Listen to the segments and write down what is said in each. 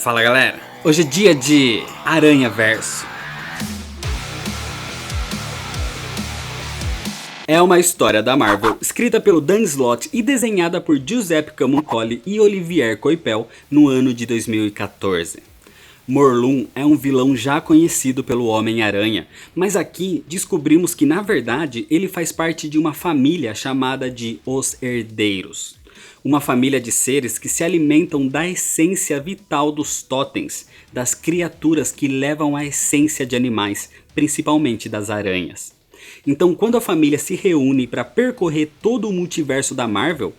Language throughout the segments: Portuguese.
Fala galera, hoje é dia de Aranha Verso. É uma história da Marvel, escrita pelo Dan Slott e desenhada por Giuseppe Camuncoli e Olivier Coipel no ano de 2014. Morlun é um vilão já conhecido pelo Homem-Aranha, mas aqui descobrimos que na verdade ele faz parte de uma família chamada de Os Herdeiros. Uma família de seres que se alimentam da essência vital dos totens, das criaturas que levam a essência de animais, principalmente das aranhas. Então, quando a família se reúne para percorrer todo o multiverso da Marvel,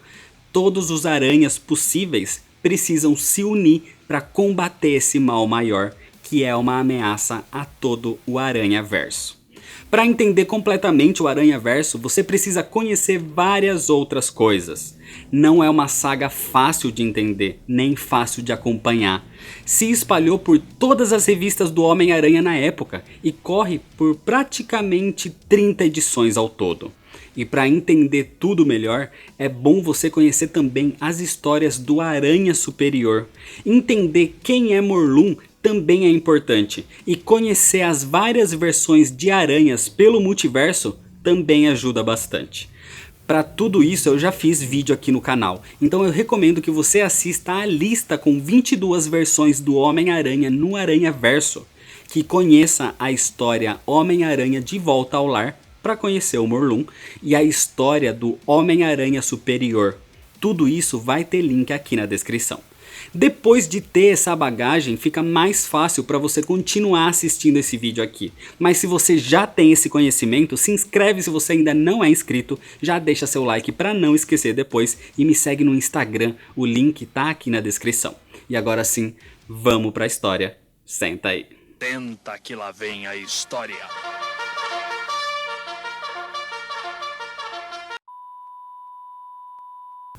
todos os aranhas possíveis precisam se unir para combater esse mal maior, que é uma ameaça a todo o Aranha-Verso. Para entender completamente o Aranha-Verso, você precisa conhecer várias outras coisas. Não é uma saga fácil de entender, nem fácil de acompanhar. Se espalhou por todas as revistas do Homem-Aranha na época e corre por praticamente 30 edições ao todo. E para entender tudo melhor, é bom você conhecer também as histórias do Aranha Superior. Entender quem é Morlun também é importante, e conhecer as várias versões de aranhas pelo multiverso também ajuda bastante. Para tudo isso eu já fiz vídeo aqui no canal, então eu recomendo que você assista a lista com 22 versões do Homem-Aranha no Aranha-Verso, que conheça a história Homem-Aranha de Volta ao Lar para conhecer o Morlun e a história do Homem-Aranha Superior. Tudo isso vai ter link aqui na descrição. Depois de ter essa bagagem, fica mais fácil para você continuar assistindo esse vídeo aqui. Mas se você já tem esse conhecimento, se inscreve se você ainda não é inscrito, já deixa seu like para não esquecer depois e me segue no Instagram, o link tá aqui na descrição. E agora sim, vamos para a história, senta aí. Senta que lá vem a história.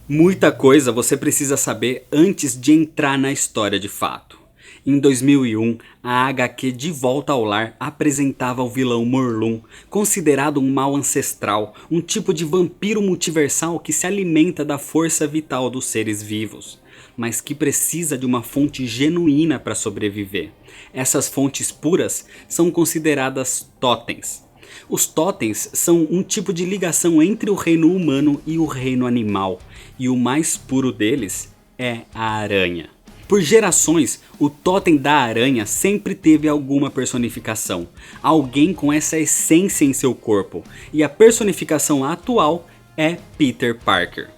Muita coisa você precisa saber antes de entrar na história de fato. Em 2001, a HQ De Volta ao Lar apresentava o vilão Morlun, considerado um mal ancestral, um tipo de vampiro multiversal que se alimenta da força vital dos seres vivos, mas que precisa de uma fonte genuína para sobreviver. Essas fontes puras são consideradas totens. Os totens são um tipo de ligação entre o reino humano e o reino animal, e o mais puro deles é a aranha. Por gerações, o totem da aranha sempre teve alguma personificação, alguém com essa essência em seu corpo, e a personificação atual é Peter Parker.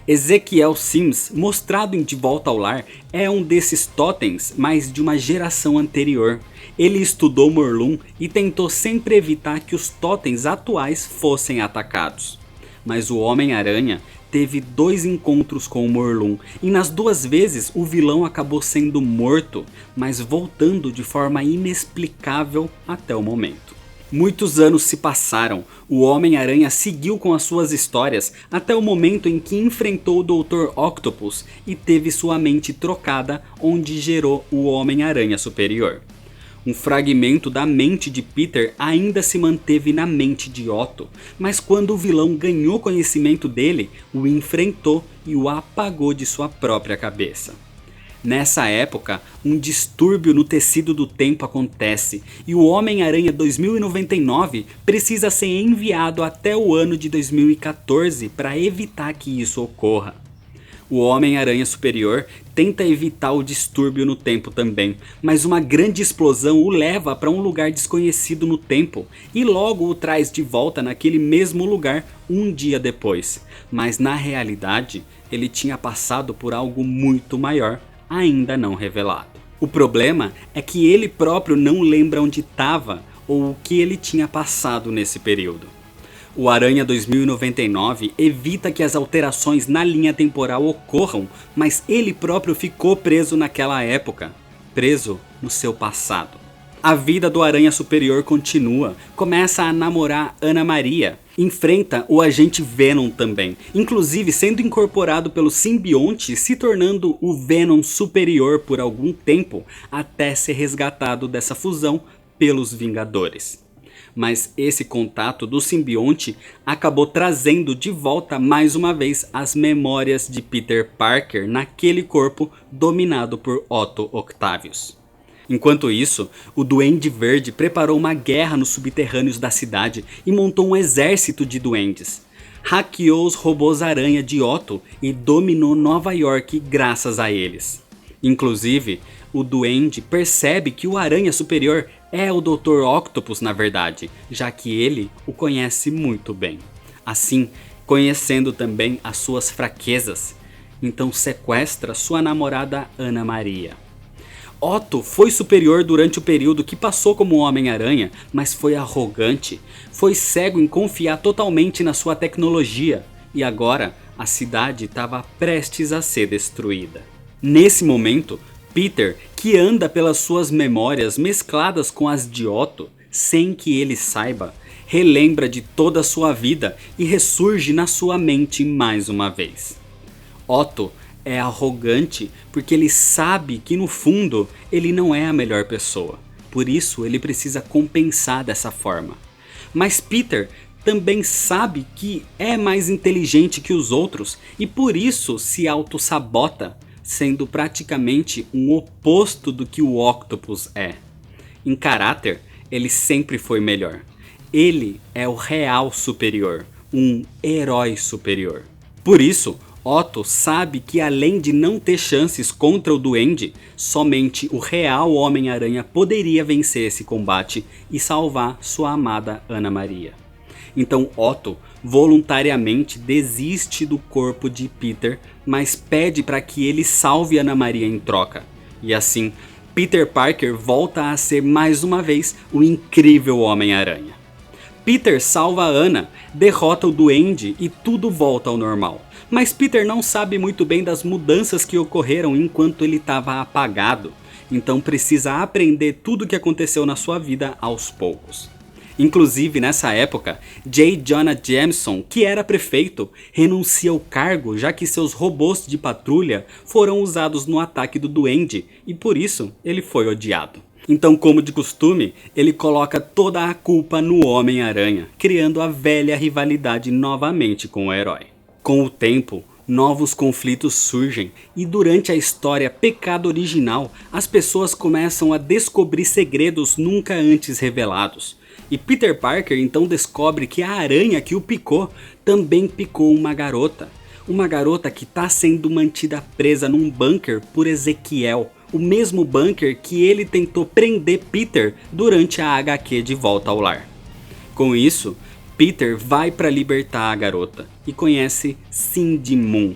Ezequiel Sims, mostrado em De Volta ao Lar, é um desses totens, mas de uma geração anterior. Ele estudou Morlun e tentou sempre evitar que os totens atuais fossem atacados. Mas o Homem-Aranha teve 2 encontros com o Morlun, e nas 2 vezes o vilão acabou sendo morto, mas voltando de forma inexplicável até o momento. Muitos anos se passaram, o Homem-Aranha seguiu com as suas histórias até o momento em que enfrentou o Dr. Octopus e teve sua mente trocada, onde gerou o Homem-Aranha Superior. Um fragmento da mente de Peter ainda se manteve na mente de Otto, mas quando o vilão ganhou conhecimento dele, o enfrentou e o apagou de sua própria cabeça. Nessa época, um distúrbio no tecido do tempo acontece e o Homem-Aranha 2099 precisa ser enviado até o ano de 2014 para evitar que isso ocorra. O Homem-Aranha Superior tenta evitar o distúrbio no tempo também, mas uma grande explosão o leva para um lugar desconhecido no tempo e logo o traz de volta naquele mesmo lugar um dia depois. Mas na realidade, ele tinha passado por algo muito maior, ainda não revelado. O problema é que ele próprio não lembra onde estava ou o que ele tinha passado nesse período. O Aranha 2099 evita que as alterações na linha temporal ocorram, mas ele próprio ficou preso naquela época, preso no seu passado. A vida do Aranha Superior continua, começa a namorar Ana Maria, enfrenta o agente Venom também, inclusive sendo incorporado pelo simbionte e se tornando o Venom Superior por algum tempo, até ser resgatado dessa fusão pelos Vingadores. mas esse contato do simbionte acabou trazendo de volta mais uma vez as memórias de Peter Parker naquele corpo dominado por Otto Octavius. Enquanto isso, o Duende Verde preparou uma guerra nos subterrâneos da cidade e montou um exército de duendes. Hackeou os robôs-aranha de Otto e dominou Nova York graças a eles. Inclusive, o Duende percebe que o Aranha Superior é o Dr. Octopus na verdade, já que ele o conhece muito bem. Assim, conhecendo também as suas fraquezas, então sequestra sua namorada Ana Maria. Otto foi superior durante o período que passou como Homem-Aranha, mas foi arrogante, foi cego em confiar totalmente na sua tecnologia, e agora a cidade estava prestes a ser destruída. Nesse momento, Peter, que anda pelas suas memórias mescladas com as de Otto, sem que ele saiba, relembra de toda a sua vida e ressurge na sua mente mais uma vez. Otto é arrogante porque ele sabe que no fundo ele não é a melhor pessoa, por isso ele precisa compensar dessa forma. Mas Peter também sabe que é mais inteligente que os outros e por isso se auto-sabota, sendo praticamente um oposto do que o Octopus é. Em caráter, ele sempre foi melhor. Ele é o real superior, um herói superior. Por isso, Otto sabe que além de não ter chances contra o Duende, somente o real Homem-Aranha poderia vencer esse combate e salvar sua amada Ana Maria. Então Otto voluntariamente desiste do corpo de Peter, mas pede para que ele salve Ana Maria em troca. E assim, Peter Parker volta a ser mais uma vez o incrível Homem-Aranha. Peter salva a Ana, derrota o Duende e tudo volta ao normal. Mas Peter não sabe muito bem das mudanças que ocorreram enquanto ele estava apagado, então precisa aprender tudo o que aconteceu na sua vida aos poucos. Inclusive nessa época, J. Jonah Jameson, que era prefeito, renuncia ao cargo já que seus robôs de patrulha foram usados no ataque do Duende e por isso ele foi odiado. Então, como de costume, ele coloca toda a culpa no Homem-Aranha, criando a velha rivalidade novamente com o herói. Com o tempo, novos conflitos surgem e durante a história Pecado Original, as pessoas começam a descobrir segredos nunca antes revelados. E Peter Parker então descobre que a aranha que o picou também picou uma garota. Uma garota que está sendo mantida presa num bunker por Ezequiel, o mesmo bunker que ele tentou prender Peter durante a HQ de Volta ao Lar. Com isso, Peter vai para libertar a garota e conhece Cindy Moon.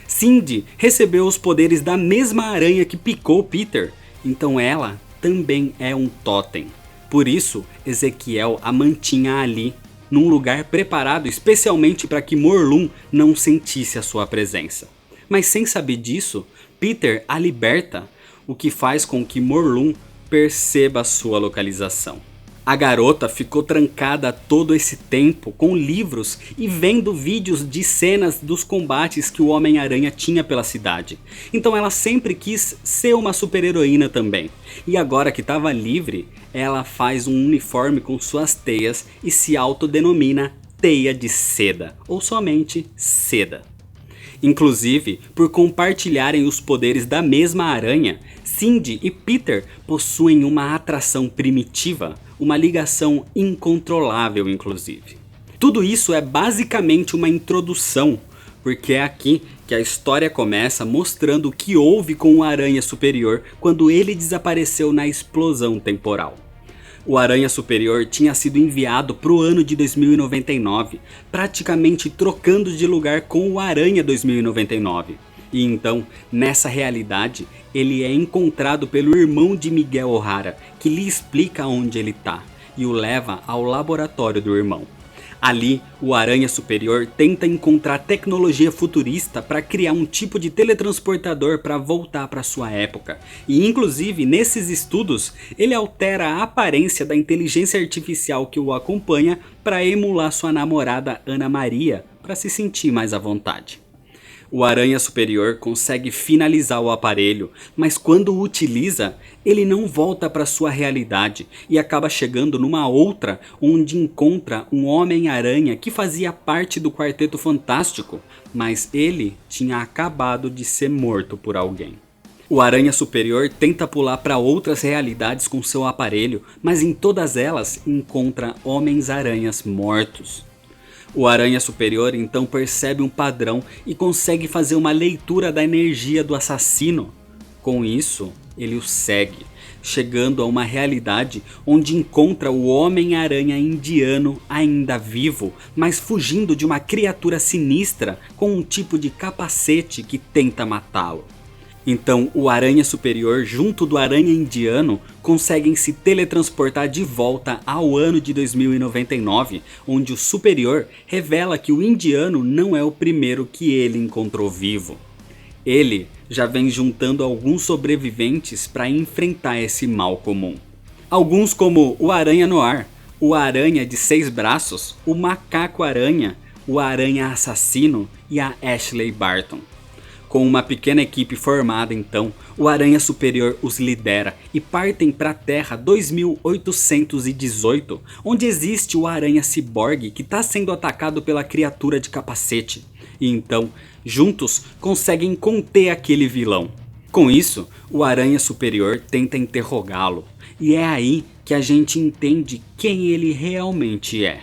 Cindy recebeu os poderes da mesma aranha que picou Peter, então ela também é um totem. Por isso, Ezequiel a mantinha ali, num lugar preparado especialmente para que Morlun não sentisse a sua presença. Mas sem saber disso, Peter a liberta, o que faz com que Morlun perceba a sua localização. A garota ficou trancada todo esse tempo com livros e vendo vídeos de cenas dos combates que o Homem-Aranha tinha pela cidade. Então ela sempre quis ser uma super-heroína também. E agora que estava livre, ela faz um uniforme com suas teias e se autodenomina Teia de Seda, ou somente Seda. Inclusive, por compartilharem os poderes da mesma aranha, Cindy e Peter possuem uma atração primitiva, uma ligação incontrolável inclusive. Tudo isso é basicamente uma introdução, porque é aqui que a história começa mostrando o que houve com o Aranha Superior quando ele desapareceu na explosão temporal. O Aranha Superior tinha sido enviado para o ano de 2099, praticamente trocando de lugar com o Aranha 2099. E então, nessa realidade, ele é encontrado pelo irmão de Miguel O'Hara, que lhe explica onde ele está, e o leva ao laboratório do irmão. Ali, o Aranha Superior tenta encontrar tecnologia futurista para criar um tipo de teletransportador para voltar para sua época. E inclusive, nesses estudos, ele altera a aparência da inteligência artificial que o acompanha para emular sua namorada Ana Maria, para se sentir mais à vontade. O Aranha Superior consegue finalizar o aparelho, mas quando o utiliza, ele não volta para sua realidade e acaba chegando numa outra onde encontra um Homem-Aranha que fazia parte do Quarteto Fantástico, mas ele tinha acabado de ser morto por alguém. O Aranha Superior tenta pular para outras realidades com seu aparelho, mas em todas elas encontra Homens-Aranhas mortos. O Aranha Superior então percebe um padrão e consegue fazer uma leitura da energia do assassino. Com isso, ele o segue, chegando a uma realidade onde encontra o Homem-Aranha indiano ainda vivo, mas fugindo de uma criatura sinistra com um tipo de capacete que tenta matá-lo. Então o Aranha Superior junto do Aranha Indiano conseguem se teletransportar de volta ao ano de 2099, onde o Superior revela que o Indiano não é o primeiro que ele encontrou vivo. Ele já vem juntando alguns sobreviventes para enfrentar esse mal comum. Alguns como o Aranha Noir, o Aranha de 6 braços, o Macaco Aranha, o Aranha Assassino e a Ashley Barton. Com uma pequena equipe formada então, o Aranha Superior os lidera e partem para a Terra 2818, onde existe o Aranha Ciborgue que está sendo atacado pela criatura de capacete. E então, juntos, conseguem conter aquele vilão. Com isso, o Aranha Superior tenta interrogá-lo, e é aí que a gente entende quem ele realmente é.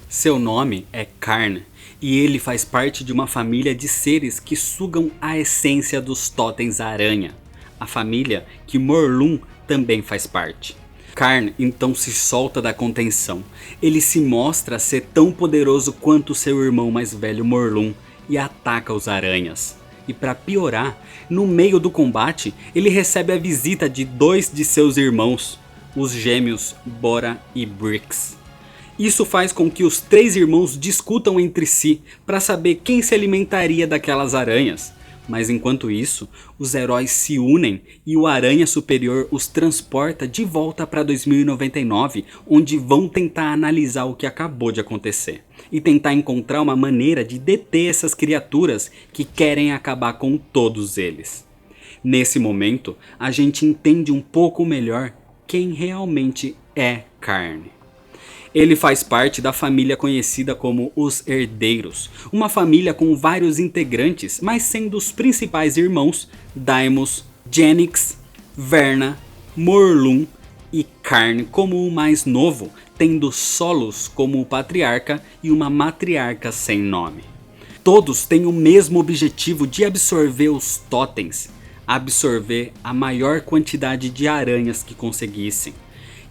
Seu nome é Karn, e ele faz parte de uma família de seres que sugam a essência dos totens aranha, a família que Morlun também faz parte. Karn então se solta da contenção, ele se mostra ser tão poderoso quanto seu irmão mais velho Morlun e ataca os aranhas. E para piorar, no meio do combate ele recebe a visita de 2 de seus irmãos, os gêmeos Bora e Brix. Isso faz com que os 3 irmãos discutam entre si para saber quem se alimentaria daquelas aranhas. Mas enquanto isso, os heróis se unem e o Aranha Superior os transporta de volta para 2099, onde vão tentar analisar o que acabou de acontecer e tentar encontrar uma maneira de deter essas criaturas que querem acabar com todos eles. Nesse momento, a gente entende um pouco melhor quem realmente é Karn. Ele faz parte da família conhecida como os Herdeiros, uma família com vários integrantes, mas sendo os principais irmãos Daimos, Genix, Verna, Morlun e Karn como o mais novo, tendo Solus como o patriarca e uma matriarca sem nome. Todos têm o mesmo objetivo de absorver os totens, absorver a maior quantidade de aranhas que conseguissem.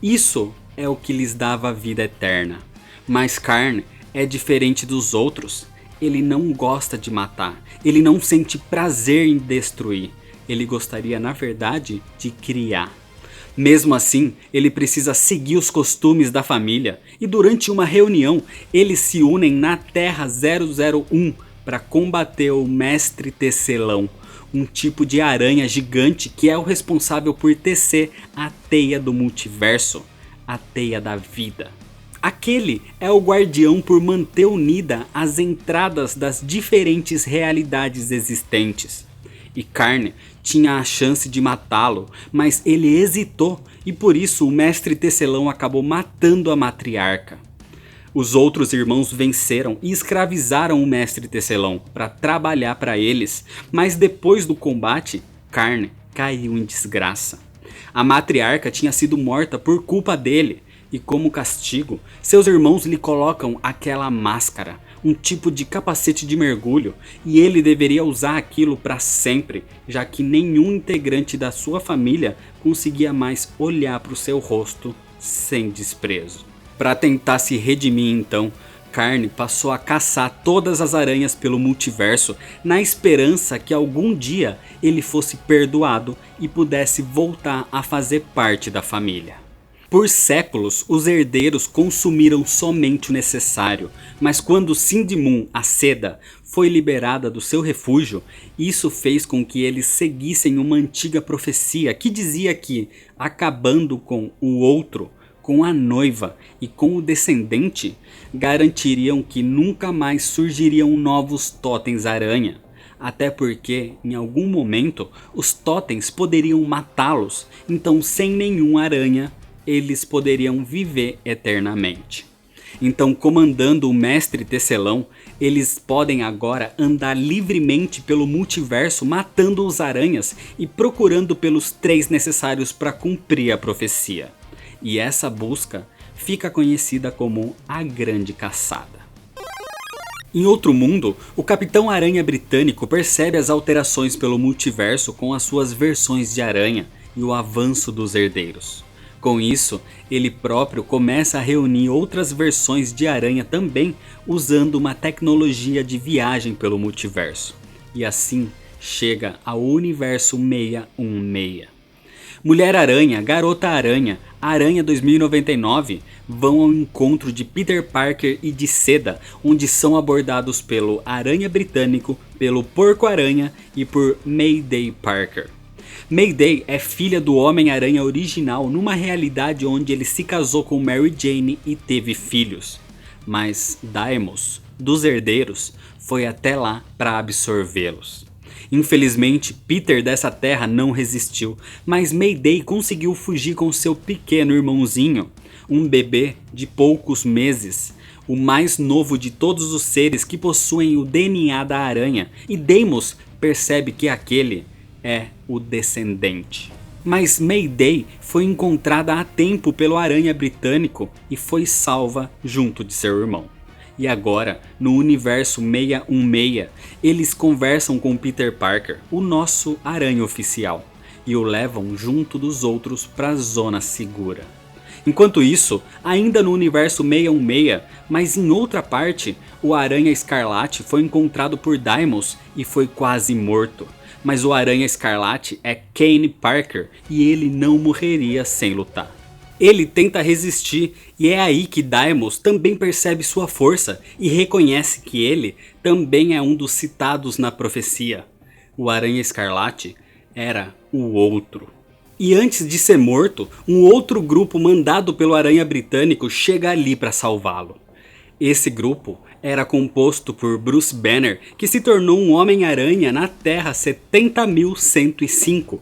Isso é o que lhes dava a vida eterna. Mas Karn é diferente dos outros. Ele não gosta de matar. Ele não sente prazer em destruir. Ele gostaria, na verdade, de criar. Mesmo assim, ele precisa seguir os costumes da família. E durante uma reunião, eles se unem na Terra 001 para combater o Mestre Tecelão, um tipo de aranha gigante que é o responsável por tecer a teia do multiverso. A teia da vida. Aquele é o guardião por manter unida as entradas das diferentes realidades existentes. E Karn tinha a chance de matá-lo, mas ele hesitou e por isso o Mestre Tecelão acabou matando a matriarca. Os outros irmãos venceram e escravizaram o Mestre Tecelão para trabalhar para eles, mas depois do combate, Karn caiu em desgraça. A matriarca tinha sido morta por culpa dele, e como castigo, seus irmãos lhe colocam aquela máscara, um tipo de capacete de mergulho, e ele deveria usar aquilo para sempre, já que nenhum integrante da sua família conseguia mais olhar para o seu rosto sem desprezo. Para tentar se redimir então, Karn passou a caçar todas as aranhas pelo multiverso na esperança que algum dia ele fosse perdoado e pudesse voltar a fazer parte da família. Por séculos, os herdeiros consumiram somente o necessário, mas quando Cindy Moon, a Seda, foi liberada do seu refúgio, isso fez com que eles seguissem uma antiga profecia que dizia que, acabando com o outro, com a noiva e com o descendente, garantiriam que nunca mais surgiriam novos totens aranha. Até porque, em algum momento, os totens poderiam matá-los, então sem nenhum aranha, eles poderiam viver eternamente. Então, comandando o Mestre Tecelão, eles podem agora andar livremente pelo multiverso, matando os aranhas e procurando pelos 3 necessários para cumprir a profecia. E essa busca fica conhecida como a Grande Caçada. Em outro mundo, o Capitão Aranha britânico percebe as alterações pelo multiverso com as suas versões de aranha e o avanço dos herdeiros. Com isso, ele próprio começa a reunir outras versões de aranha também, usando uma tecnologia de viagem pelo multiverso. E assim chega ao Universo 616. Mulher-Aranha, Garota-Aranha, Aranha 2099 vão ao encontro de Peter Parker e de Seda, onde são abordados pelo Aranha Britânico, pelo Porco-Aranha e por Mayday Parker. Mayday é filha do Homem-Aranha original numa realidade onde ele se casou com Mary Jane e teve filhos. Mas Deimos, dos herdeiros, foi até lá para absorvê-los. Infelizmente, Peter dessa terra não resistiu, mas Mayday conseguiu fugir com seu pequeno irmãozinho, um bebê de poucos meses, o mais novo de todos os seres que possuem o DNA da aranha, e Deimos percebe que aquele é o descendente. Mas Mayday foi encontrada a tempo pelo Aranha Britânico e foi salva junto de seu irmão. E agora, no Universo 616, eles conversam com Peter Parker, o nosso Aranha oficial, e o levam junto dos outros para a zona segura. Enquanto isso, ainda no Universo 616, mas em outra parte, o Aranha Escarlate foi encontrado por Deimos e foi quase morto. Mas o Aranha Escarlate é Kane Parker e ele não morreria sem lutar. Ele tenta resistir e é aí que Deimos também percebe sua força e reconhece que ele também é um dos citados na profecia. O Aranha Escarlate era o outro. E antes de ser morto, um outro grupo mandado pelo Aranha Britânico chega ali para salvá-lo. Esse grupo era composto por Bruce Banner, que se tornou um Homem-Aranha na Terra 70.105,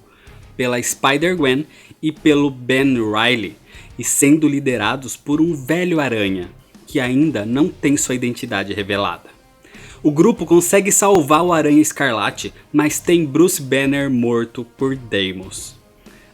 pela Spider-Gwen e pelo Ben Reilly, e sendo liderados por um velho aranha, que ainda não tem sua identidade revelada. O grupo consegue salvar o Aranha Escarlate, mas tem Bruce Banner morto por Deimos.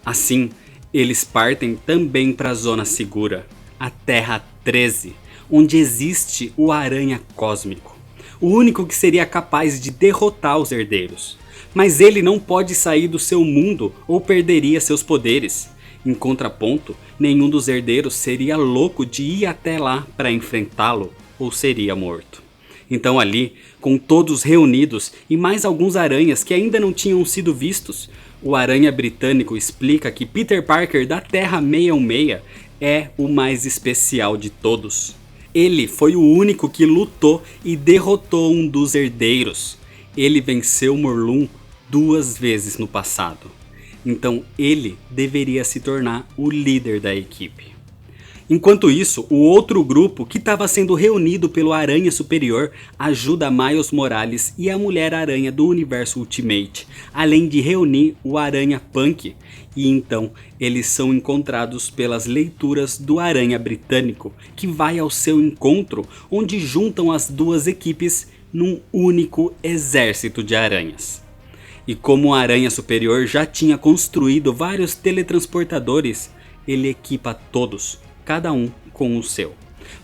Assim, eles partem também para a Zona Segura, a Terra 13, onde existe o Aranha Cósmico, o único que seria capaz de derrotar os herdeiros. Mas ele não pode sair do seu mundo ou perderia seus poderes. Em contraponto, nenhum dos herdeiros seria louco de ir até lá para enfrentá-lo ou seria morto. Então ali, com todos reunidos e mais alguns aranhas que ainda não tinham sido vistos, o Aranha Britânico explica que Peter Parker da Terra 616 é o mais especial de todos. Ele foi o único que lutou e derrotou um dos herdeiros. Ele venceu Morlun 2 vezes no passado. Então ele deveria se tornar o líder da equipe. Enquanto isso, o outro grupo que estava sendo reunido pelo Aranha Superior ajuda Miles Morales e a Mulher-Aranha do Universo Ultimate, além de reunir o Aranha Punk, e então eles são encontrados pelas leituras do Aranha Britânico, que vai ao seu encontro, onde juntam as duas equipes num único exército de aranhas. E como o Aranha Superior já tinha construído vários teletransportadores, ele equipa todos, cada um com o seu.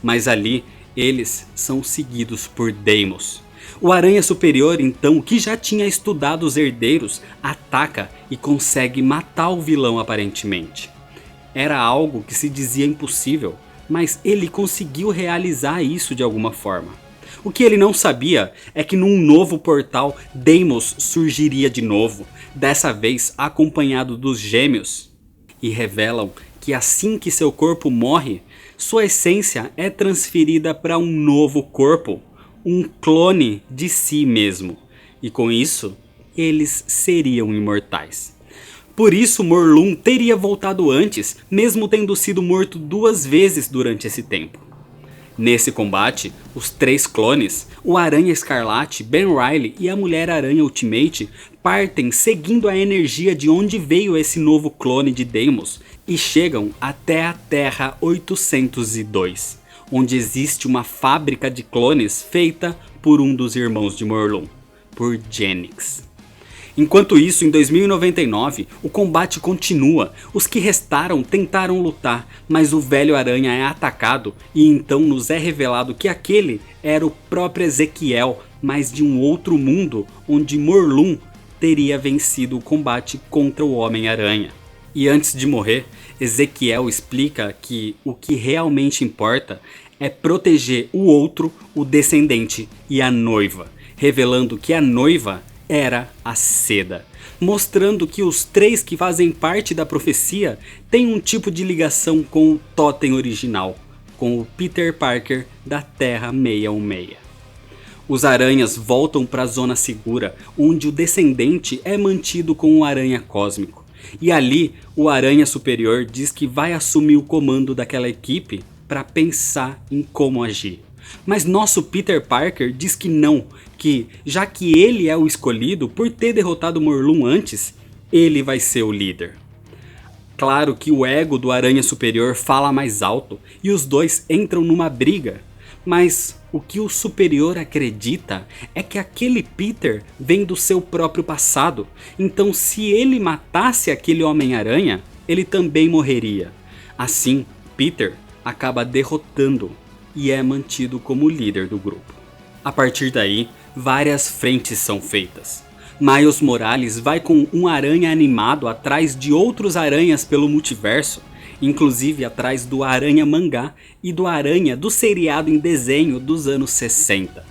Mas ali, eles são seguidos por Deimos. O Aranha Superior, então, que já tinha estudado os herdeiros, ataca e consegue matar o vilão aparentemente. Era algo que se dizia impossível, mas ele conseguiu realizar isso de alguma forma. O que ele não sabia é que num novo portal, Deimos surgiria de novo, dessa vez acompanhado dos gêmeos, e revelam que assim que seu corpo morre, sua essência é transferida para um novo corpo, um clone de si mesmo, e com isso, eles seriam imortais. Por isso Morlun teria voltado antes, mesmo tendo sido morto 2 vezes durante esse tempo. Nesse combate, os 3 clones, o Aranha Escarlate, Ben Reilly e a Mulher-Aranha Ultimate, partem seguindo a energia de onde veio esse novo clone de Deimos e chegam até a Terra 802, onde existe uma fábrica de clones feita por um dos irmãos de Morlun, por Genyx. Enquanto isso, em 2099, o combate continua. Os que restaram tentaram lutar, mas o velho Aranha é atacado e então nos é revelado que aquele era o próprio Ezequiel, mas de um outro mundo onde Morlun teria vencido o combate contra o Homem-Aranha. E antes de morrer, Ezequiel explica que o que realmente importa é proteger o outro, o descendente e a noiva, revelando que a noiva era a Seda, mostrando que os 3 que fazem parte da profecia têm um tipo de ligação com o Totem original, com o Peter Parker da Terra 616. Os aranhas voltam para a zona segura, onde o descendente é mantido com o Aranha Cósmico. E ali, o Aranha Superior diz que vai assumir o comando daquela equipe para pensar em como agir. Mas nosso Peter Parker diz que não, que já que ele é o escolhido por ter derrotado Morlun antes, ele vai ser o líder. Claro que o ego do Aranha Superior fala mais alto e os dois entram numa briga, mas o que o Superior acredita é que aquele Peter vem do seu próprio passado, então se ele matasse aquele Homem-Aranha, ele também morreria. Assim, Peter acaba derrotando e é mantido como líder do grupo. A partir daí, várias frentes são feitas. Miles Morales vai com um aranha animado atrás de outros aranhas pelo multiverso, inclusive atrás do Aranha Mangá e do Aranha do seriado em desenho dos anos 60.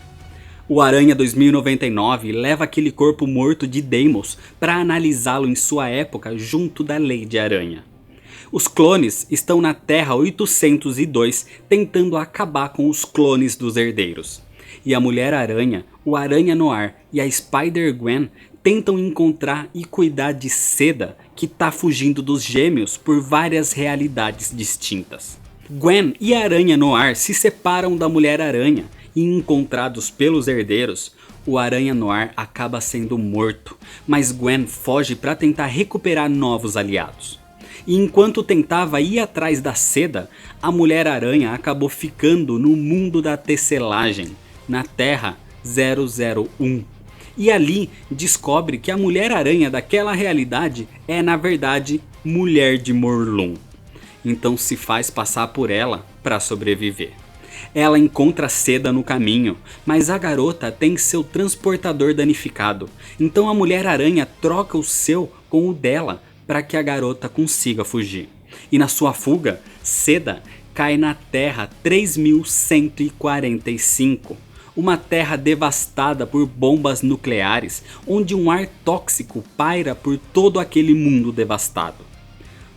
O Aranha 2099 leva aquele corpo morto de Deimos para analisá-lo em sua época junto da Lady Aranha. Os clones estão na Terra 802 tentando acabar com os clones dos herdeiros. E a Mulher-Aranha, o Aranha Noir e a Spider-Gwen tentam encontrar e cuidar de Seda, que está fugindo dos gêmeos por várias realidades distintas. Gwen e a Aranha Noir se separam da Mulher-Aranha e, encontrados pelos herdeiros, o Aranha Noir acaba sendo morto, mas Gwen foge para tentar recuperar novos aliados. E enquanto tentava ir atrás da Seda, a Mulher-Aranha acabou ficando no mundo da tecelagem, na Terra 001. E ali descobre que a Mulher-Aranha daquela realidade é na verdade mulher de Morlun. Então se faz passar por ela para sobreviver. Ela encontra Seda no caminho, mas a garota tem seu transportador danificado. Então a Mulher-Aranha troca o seu com o dela para que a garota consiga fugir. E na sua fuga, Seda cai na Terra 3145. Uma terra devastada por bombas nucleares, onde um ar tóxico paira por todo aquele mundo devastado.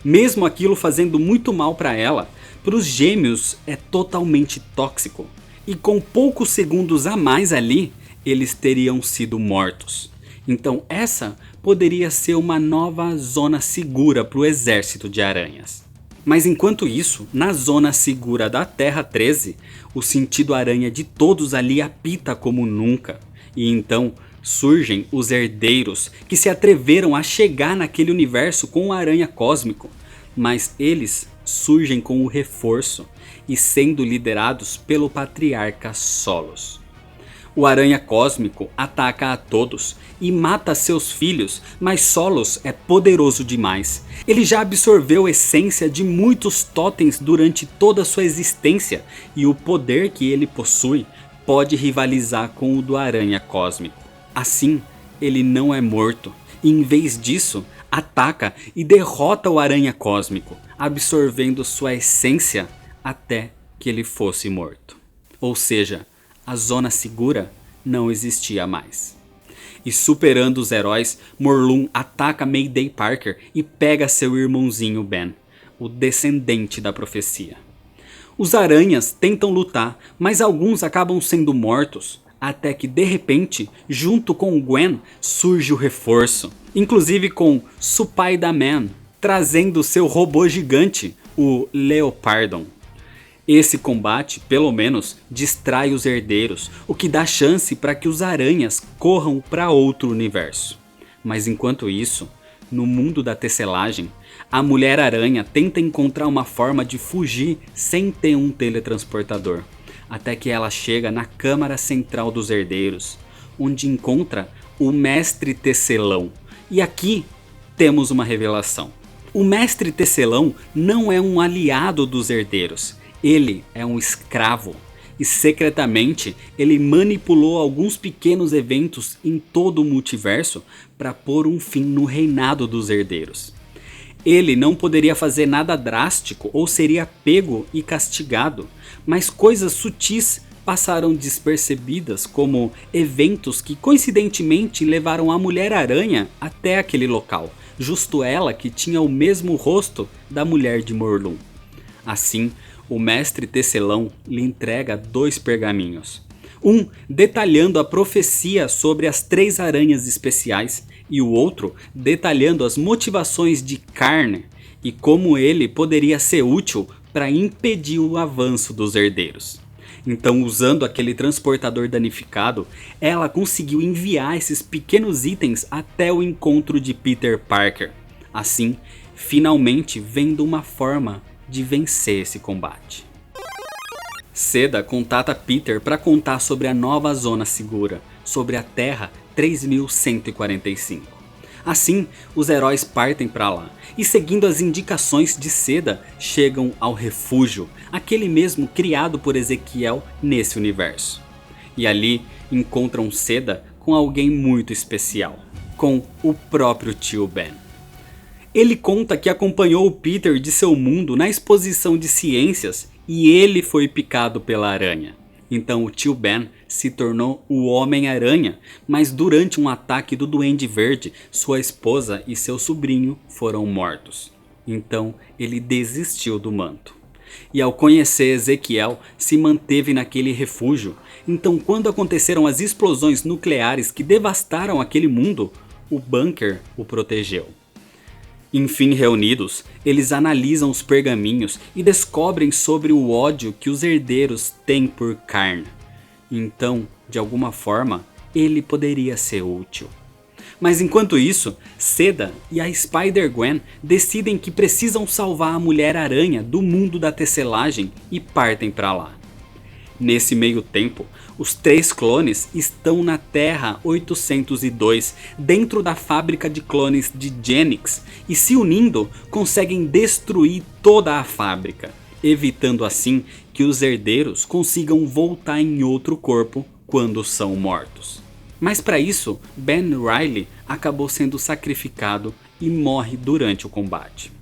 Mesmo aquilo fazendo muito mal para ela, para os gêmeos é totalmente tóxico. E com poucos segundos a mais ali, eles teriam sido mortos. Então essa poderia ser uma nova zona segura para o exército de aranhas. Mas enquanto isso, na zona segura da Terra 13, o sentido aranha de todos ali apita como nunca. E então surgem os herdeiros que se atreveram a chegar naquele universo com o Aranha Cósmico. Mas eles surgem com o reforço e sendo liderados pelo Patriarca Solos. O Aranha Cósmico ataca a todos e mata seus filhos, mas Solos é poderoso demais. Ele já absorveu a essência de muitos totens durante toda sua existência e o poder que ele possui pode rivalizar com o do Aranha Cósmico. Assim, ele não é morto e em vez disso, ataca e derrota o Aranha Cósmico, absorvendo sua essência até que ele fosse morto. Ou seja, a zona segura não existia mais. E superando os heróis, Morlun ataca Mayday Parker e pega seu irmãozinho Ben, o descendente da profecia. Os aranhas tentam lutar, mas alguns acabam sendo mortos, até que de repente, junto com Gwen, surge o reforço, inclusive com Spider-Man, trazendo seu robô gigante, o Leopardon. Esse combate, pelo menos, distrai os herdeiros, o que dá chance para que os aranhas corram para outro universo. Mas enquanto isso, no mundo da tecelagem, a Mulher-Aranha tenta encontrar uma forma de fugir sem ter um teletransportador, até que ela chega na Câmara Central dos Herdeiros, onde encontra o Mestre Tecelão. E aqui temos uma revelação. O Mestre Tecelão não é um aliado dos herdeiros, ele é um escravo. E secretamente ele manipulou alguns pequenos eventos em todo o multiverso para pôr um fim no reinado dos herdeiros. Ele não poderia fazer nada drástico ou seria pego e castigado, mas coisas sutis passaram despercebidas, como eventos que coincidentemente levaram a Mulher-Aranha até aquele local, justo ela que tinha o mesmo rosto da Mulher de Morlun. Assim, o Mestre Tecelão lhe entrega 2 pergaminhos. Um detalhando a profecia sobre as 3 aranhas especiais e o outro detalhando as motivações de Karn e como ele poderia ser útil para impedir o avanço dos herdeiros. Então, usando aquele transportador danificado, ela conseguiu enviar esses pequenos itens até o encontro de Peter Parker. Assim, finalmente vendo uma forma de vencer esse combate. Seda contata Peter para contar sobre a nova zona segura, sobre a Terra 3145. Assim, os heróis partem para lá e, seguindo as indicações de Seda, chegam ao refúgio, aquele mesmo criado por Ezequiel nesse universo. E ali encontram Seda com alguém muito especial, com o próprio tio Ben. Ele conta que acompanhou o Peter de seu mundo na exposição de ciências e ele foi picado pela aranha. Então o tio Ben se tornou o Homem-Aranha, mas durante um ataque do Duende Verde, sua esposa e seu sobrinho foram mortos. Então ele desistiu do manto. E ao conhecer Ezequiel, se manteve naquele refúgio. Então quando aconteceram as explosões nucleares que devastaram aquele mundo, o bunker o protegeu. Enfim reunidos, eles analisam os pergaminhos e descobrem sobre o ódio que os herdeiros têm por Karn. Então, de alguma forma, ele poderia ser útil. Mas enquanto isso, Seda e a Spider-Gwen decidem que precisam salvar a Mulher-Aranha do mundo da tecelagem e partem para lá. Nesse meio tempo, os 3 clones estão na Terra 802, dentro da fábrica de clones de Genix, e se unindo conseguem destruir toda a fábrica, evitando assim que os herdeiros consigam voltar em outro corpo quando são mortos. Mas para isso, Ben Reilly acabou sendo sacrificado e morre durante o combate.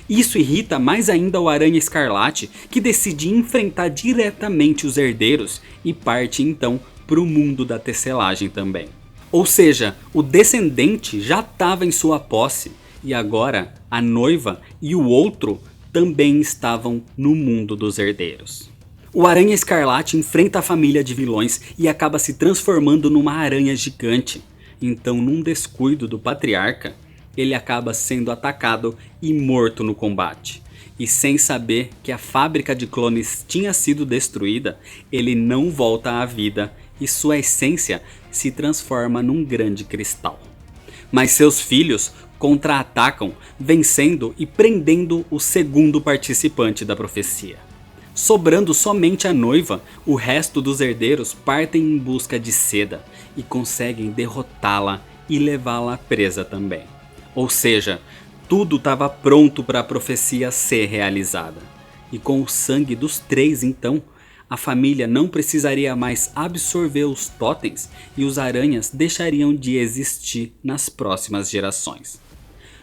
Isso irrita mais ainda o Aranha Escarlate, que decide enfrentar diretamente os herdeiros e parte então para o mundo da tecelagem também. Ou seja, o descendente já estava em sua posse e agora a noiva e o outro também estavam no mundo dos herdeiros. O Aranha Escarlate enfrenta a família de vilões e acaba se transformando numa aranha gigante. Então, num descuido do Patriarca, ele acaba sendo atacado e morto no combate. E sem saber que a fábrica de clones tinha sido destruída, ele não volta à vida e sua essência se transforma num grande cristal. Mas seus filhos contra-atacam, vencendo e prendendo o segundo participante da profecia. Sobrando somente a noiva, o resto dos herdeiros partem em busca de Seda e conseguem derrotá-la e levá-la presa também. Ou seja, tudo estava pronto para a profecia ser realizada. E com o sangue dos 3 então, a família não precisaria mais absorver os totens e os aranhas deixariam de existir nas próximas gerações.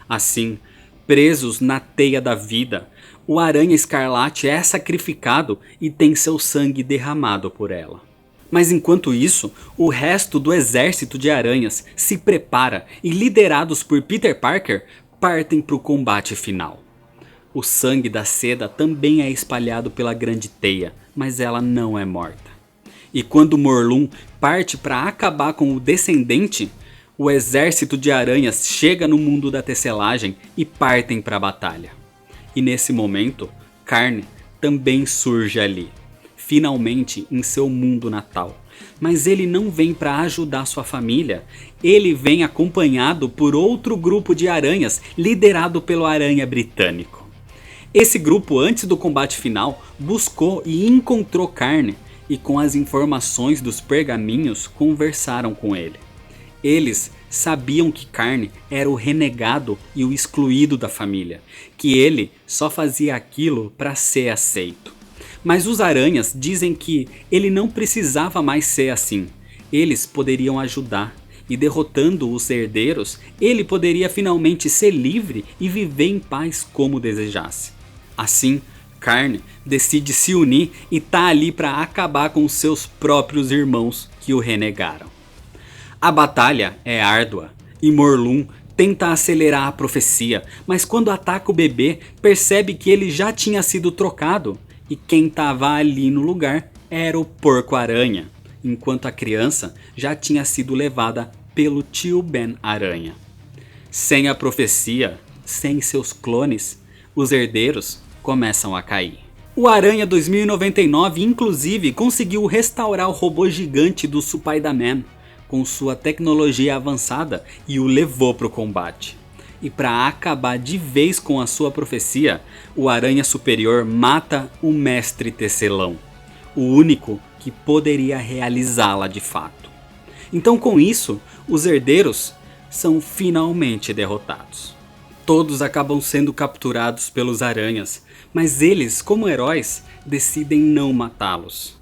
Assim, presos na teia da vida, o Aranha Escarlate é sacrificado e tem seu sangue derramado por ela. Mas enquanto isso, o resto do exército de aranhas se prepara e, liderados por Peter Parker, partem para o combate final. O sangue da Seda também é espalhado pela grande teia, mas ela não é morta. E quando Morlun parte para acabar com o descendente, o exército de aranhas chega no mundo da tecelagem e partem para a batalha. E nesse momento, Karn também surge ali, finalmente em seu mundo natal. Mas ele não vem para ajudar sua família, ele vem acompanhado por outro grupo de aranhas liderado pelo Aranha Britânico. Esse grupo, antes do combate final, buscou e encontrou Carne e com as informações dos pergaminhos conversaram com ele. Eles sabiam que Carne era o renegado e o excluído da família, que ele só fazia aquilo para ser aceito. Mas os aranhas dizem que ele não precisava mais ser assim. Eles poderiam ajudar, e derrotando os herdeiros, ele poderia finalmente ser livre e viver em paz como desejasse. Assim, Carne decide se unir e tá ali para acabar com seus próprios irmãos que o renegaram. A batalha é árdua e Morlun tenta acelerar a profecia, mas quando ataca o bebê, percebe que ele já tinha sido trocado e quem estava ali no lugar era o Porco-Aranha, enquanto a criança já tinha sido levada pelo tio Ben Aranha. Sem a profecia, sem seus clones, os herdeiros começam a cair. O Aranha 2099 inclusive conseguiu restaurar o robô gigante do Spider-Man com sua tecnologia avançada e o levou para o combate. E para acabar de vez com a sua profecia, o Aranha Superior mata o Mestre Tecelão, o único que poderia realizá-la de fato. Então com isso, os herdeiros são finalmente derrotados. Todos acabam sendo capturados pelos aranhas, mas eles, como heróis, decidem não matá-los.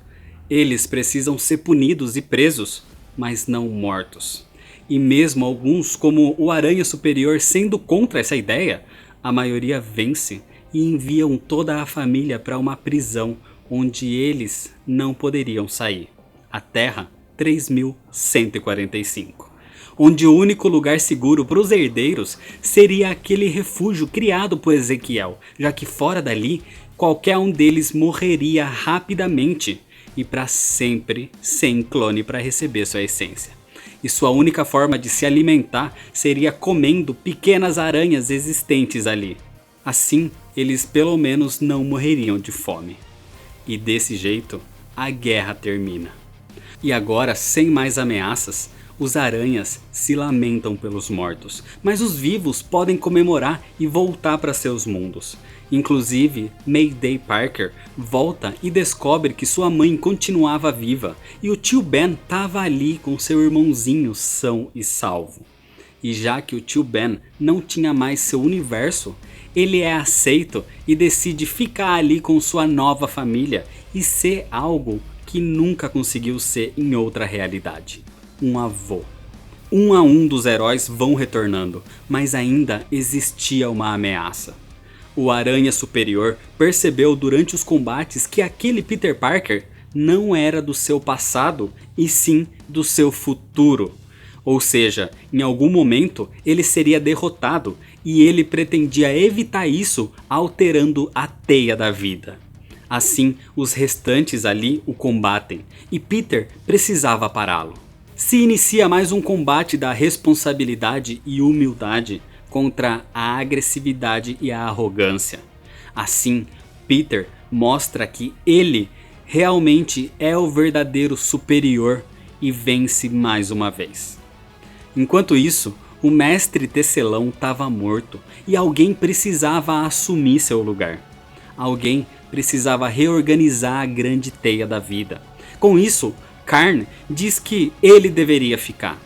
Eles precisam ser punidos e presos, mas não mortos. E mesmo alguns, como o Aranha Superior, sendo contra essa ideia, a maioria vence e enviam toda a família para uma prisão onde eles não poderiam sair. A Terra 3145. Onde o único lugar seguro para os herdeiros seria aquele refúgio criado por Ezequiel, já que fora dali, qualquer um deles morreria rapidamente e para sempre sem clone para receber sua essência. E sua única forma de se alimentar seria comendo pequenas aranhas existentes ali. Assim, eles pelo menos não morreriam de fome. E desse jeito, a guerra termina. E agora, sem mais ameaças, os aranhas se lamentam pelos mortos, mas os vivos podem comemorar e voltar para seus mundos. Inclusive, Mayday Parker volta e descobre que sua mãe continuava viva e o tio Ben estava ali com seu irmãozinho são e salvo. E já que o tio Ben não tinha mais seu universo, ele é aceito e decide ficar ali com sua nova família e ser algo que nunca conseguiu ser em outra realidade. Um avô. Um a um dos heróis vão retornando, mas ainda existia uma ameaça. O Aranha Superior percebeu durante os combates que aquele Peter Parker não era do seu passado, e sim do seu futuro. Ou seja, em algum momento ele seria derrotado e ele pretendia evitar isso alterando a teia da vida. Assim, os restantes ali o combatem e Peter precisava pará-lo. Se inicia mais um combate da responsabilidade e humildade contra a agressividade e a arrogância. Assim, Peter mostra que ele realmente é o verdadeiro superior e vence mais uma vez. Enquanto isso, o Mestre Tecelão estava morto e alguém precisava assumir seu lugar. Alguém precisava reorganizar a grande teia da vida. Com isso, Carne diz que ele deveria ficar.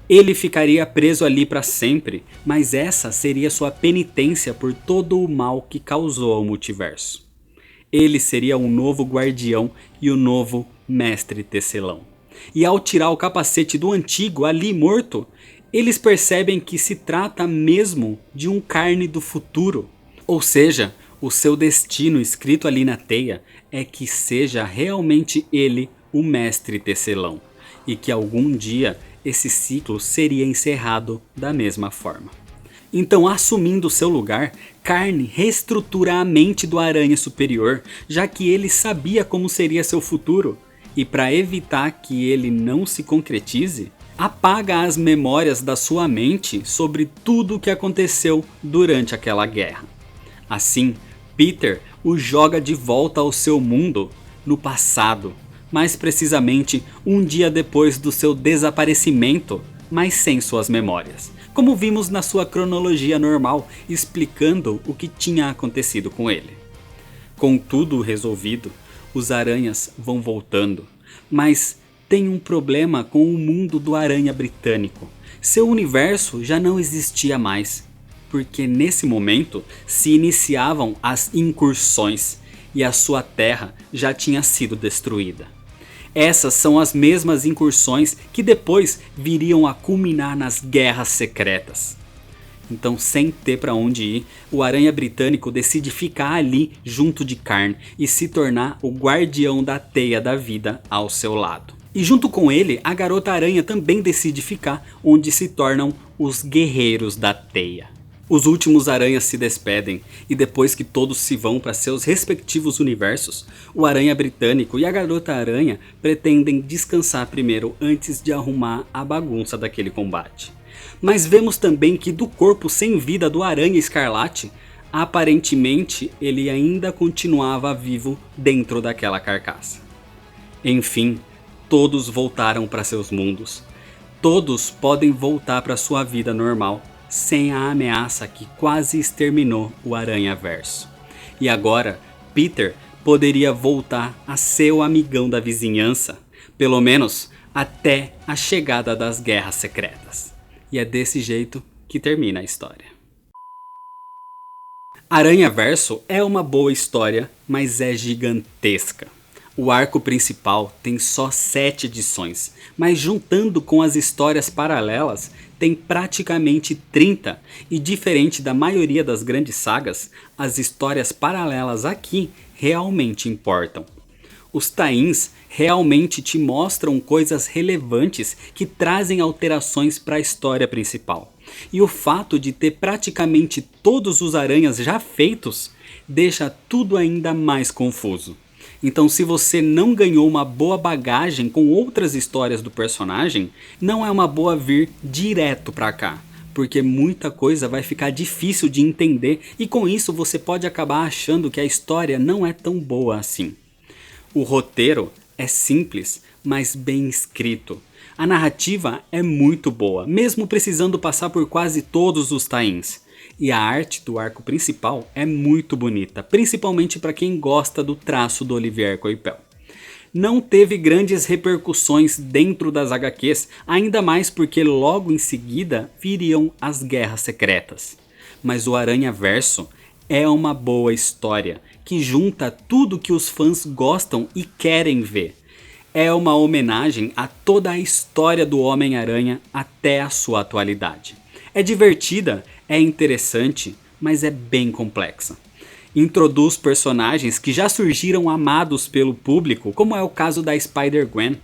Ele ficaria preso ali para sempre, mas essa seria sua penitência por todo o mal que causou ao multiverso. Ele seria um novo guardião e o novo Mestre Tecelão. E ao tirar o capacete do antigo ali morto, eles percebem que se trata mesmo de um Carne do futuro. Ou seja, o seu destino escrito ali na teia é que seja realmente ele o Mestre Tecelão. E que algum dia esse ciclo seria encerrado da mesma forma. Então, assumindo seu lugar, Carne reestrutura a mente do Aranha Superior, já que ele sabia como seria seu futuro. E para evitar que ele não se concretize, apaga as memórias da sua mente sobre tudo o que aconteceu durante aquela guerra. Assim, Peter o joga de volta ao seu mundo no passado, mais precisamente um dia depois do seu desaparecimento, mas sem suas memórias, como vimos na sua cronologia normal, explicando o que tinha acontecido com ele. Com tudo resolvido, os aranhas vão voltando, mas tem um problema com o mundo do Aranha Britânico. Seu universo já não existia mais, porque nesse momento se iniciavam as incursões e a sua terra já tinha sido destruída. Essas são as mesmas incursões que depois viriam a culminar nas guerras secretas. Então, sem ter para onde ir, o Aranha Britânico decide ficar ali junto de Karn e se tornar o guardião da teia da vida ao seu lado. E junto com ele, a Garota Aranha também decide ficar onde se tornam os Guerreiros da Teia. Os últimos aranhas se despedem e depois que todos se vão para seus respectivos universos, o Aranha Britânico e a Garota Aranha pretendem descansar primeiro antes de arrumar a bagunça daquele combate. Mas vemos também que do corpo sem vida do Aranha Escarlate, aparentemente ele ainda continuava vivo dentro daquela carcaça. Enfim, todos voltaram para seus mundos. Todos podem voltar para sua vida normal, sem a ameaça que quase exterminou o Aranhaverso. E agora, Peter poderia voltar a ser o amigão da vizinhança, pelo menos até a chegada das guerras secretas. E é desse jeito que termina a história. Aranhaverso é uma boa história, mas é gigantesca. O arco principal tem só 7 edições, mas juntando com as histórias paralelas, tem praticamente 30, e diferente da maioria das grandes sagas, as histórias paralelas aqui realmente importam. Os tie-ins realmente te mostram coisas relevantes que trazem alterações para a história principal. E o fato de ter praticamente todos os aranhas já feitos, deixa tudo ainda mais confuso. Então, se você não ganhou uma boa bagagem com outras histórias do personagem, não é uma boa vir direto pra cá, porque muita coisa vai ficar difícil de entender e com isso você pode acabar achando que a história não é tão boa assim. O roteiro é simples, mas bem escrito. A narrativa é muito boa, mesmo precisando passar por quase todos os tie-ins. E a arte do arco principal é muito bonita, principalmente para quem gosta do traço do Olivier Coipel. Não teve grandes repercussões dentro das HQs, ainda mais porque logo em seguida viriam as Guerras Secretas. Mas o Aranhaverso é uma boa história, que junta tudo que os fãs gostam e querem ver. É uma homenagem a toda a história do Homem-Aranha até a sua atualidade. É divertida, é interessante, mas é bem complexa. Introduz personagens que já surgiram amados pelo público, como é o caso da Spider-Gwen,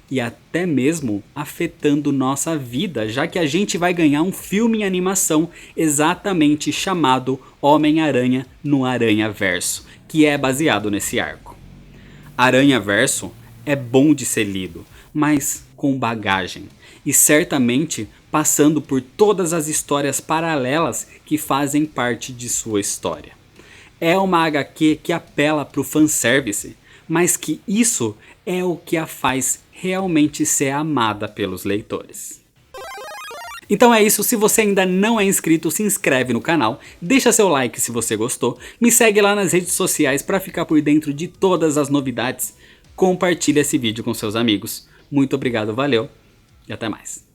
e até mesmo afetando nossa vida, já que a gente vai ganhar um filme em animação exatamente chamado Homem-Aranha no Aranhaverso, que é baseado nesse arco. Aranhaverso é bom de ser lido, mas com bagagem, e certamente passando por todas as histórias paralelas que fazem parte de sua história. É uma HQ que apela para o fanservice, mas que isso é o que a faz realmente ser amada pelos leitores. Então é isso, se você ainda não é inscrito, se inscreve no canal, deixa seu like se você gostou, me segue lá nas redes sociais para ficar por dentro de todas as novidades, compartilha esse vídeo com seus amigos. Muito obrigado, valeu e até mais.